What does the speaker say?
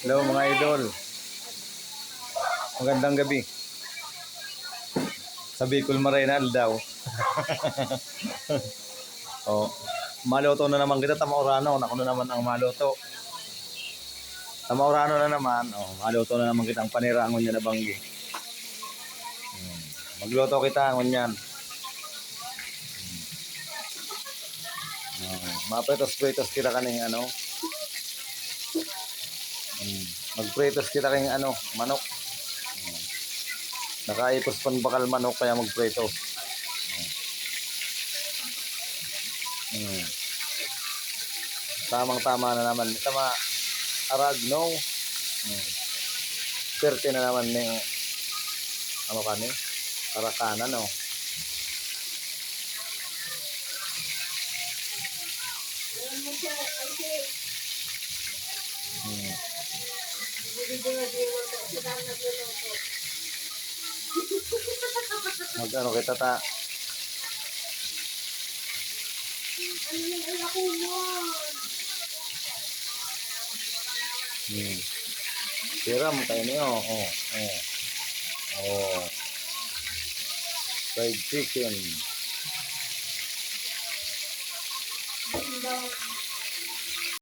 Hello mga idol. Magandang gabi. Sa Bicol Marinal daw. Oh, maluto na naman kita Tamaurano. Ako na naman ang maluto. Tamaurano na naman. Oh, maluto na naman kita ang panirangon niya na banggi. Magluto kita ang yan. Mapretos-pretos kita kaning ano. Magpretos kita kaning ano, manok. Nakaipos pan bakal manok kaya magpreto. Tamang-tama na naman. Tama aragno. Perte na naman ng ano kani? Karakanan no. Mag ano kita ta? Siram tayo niyo. Oh. Fried chicken.